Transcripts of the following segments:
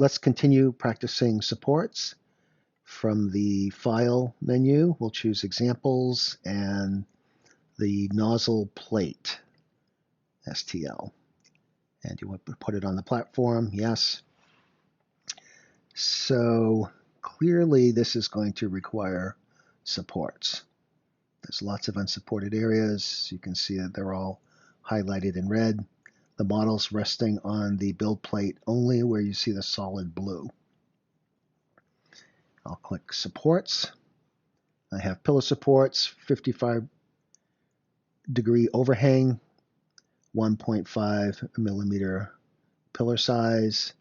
let's continue practicing supports. From the File menu, we'll choose Examples and the nozzle plate, STL. And you want to put it on the platform, yes. So clearly this is going to require supports. There's lots of unsupported areas. You can see that they're all highlighted in red. The model's resting on the build plate only where you see the solid blue. I'll click Supports. I have pillar supports, 55-degree overhang, 1.5 millimeter pillar size.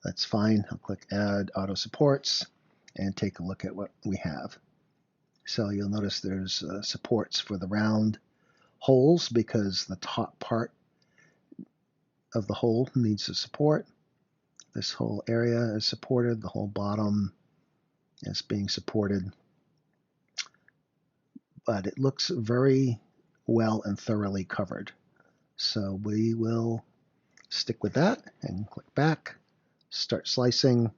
That's fine. I'll click Add Auto Supports and take a look at what we have. So you'll notice there's supports for the round holes because the top part of the hole needs a support. This whole area is supported. The whole bottom is being supported. But it looks very well and thoroughly covered. So we will stick with that and click back, start slicing,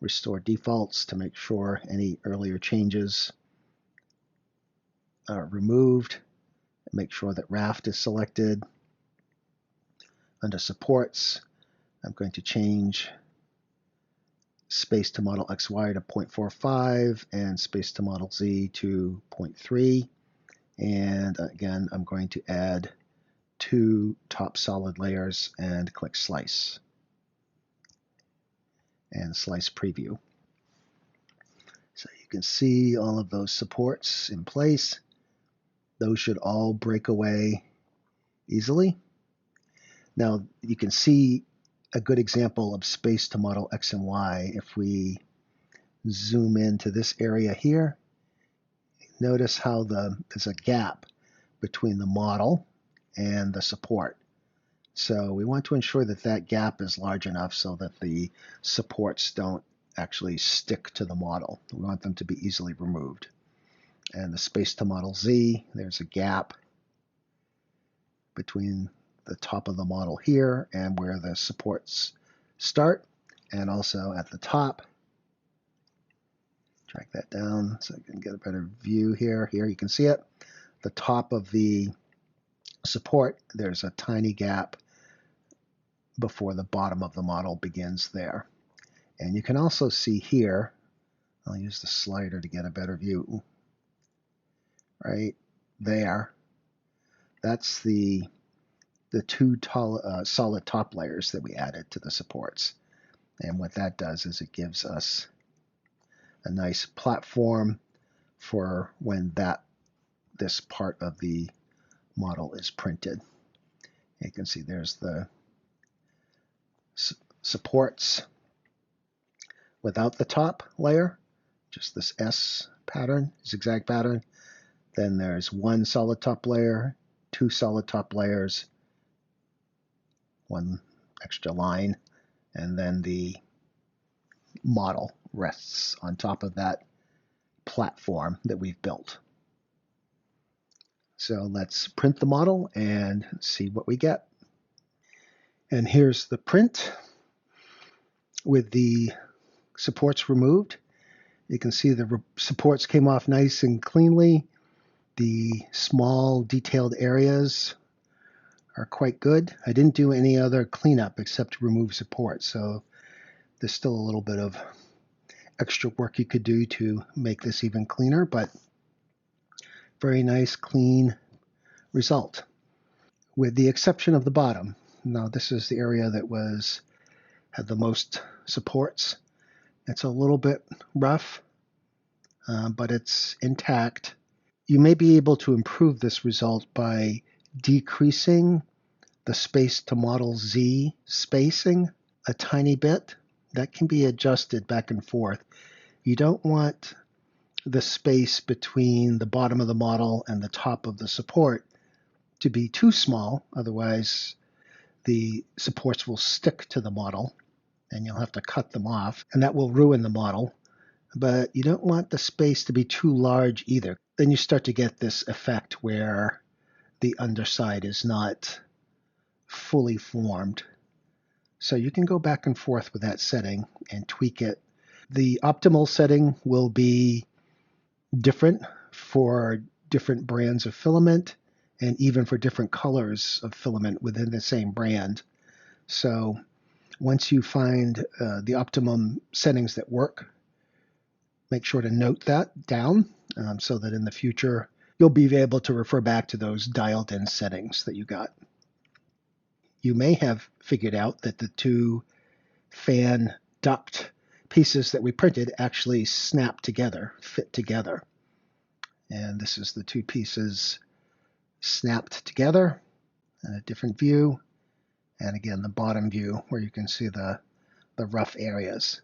restore defaults to make sure any earlier changes are removed. Make sure that raft is selected. Under supports, I'm going to change space to model XY to 0.45 and space to model Z to 0.3. And again, I'm going to add 2 top solid layers and click Slice. And Slice Preview. So you can see all of those supports in place. Those should all break away easily. Now you can see a good example of space to model X and Y if we zoom into this area here. Notice how there's a gap between the model and the support. So we want to ensure that that gap is large enough so that the supports don't actually stick to the model. We want them to be easily removed. And the space to model Z, there's a gap between the top of the model here and where the supports start, and also at the top. Drag that down so I can get a better view here. Here you can see it. The top of the support, there's a tiny gap before the bottom of the model begins there. And you can also see here, I'll use the slider to get a better view, right there. That's the 2 solid top layers that we added to the supports. And what that does is it gives us a nice platform for when this part of the model is printed. You can see there's the supports without the top layer, just this S pattern, zigzag pattern. Then there's 1 solid top layer, 2 solid top layers, 1 extra line, and then the model rests on top of that platform that we've built. So let's print the model and see what we get. And here's the print with the supports removed. You can see the supports came off nice and cleanly. The small detailed areas are quite good. I didn't do any other cleanup except remove support, so there's still a little bit of extra work you could do to make this even cleaner, but very nice, clean result. With the exception of the bottom. Now this is the area that had the most supports. It's a little bit rough, but it's intact. You may be able to improve this result by decreasing the space to model Z spacing a tiny bit. That can be adjusted back and forth. You don't want the space between the bottom of the model and the top of the support to be too small, otherwise the supports will stick to the model and you'll have to cut them off, and that will ruin the model. But you don't want the space to be too large either. Then you start to get this effect where the underside is not fully formed. So you can go back and forth with that setting and tweak it. The optimal setting will be different for different brands of filament and even for different colors of filament within the same brand. So once you find the optimum settings that work, make sure to note that down so that in the future you'll be able to refer back to those dialed in settings that you got. You may have figured out that the two fan duct pieces that we printed actually snap together, fit together. And this is the two pieces snapped together in a different view. And again, the bottom view where you can see the rough areas.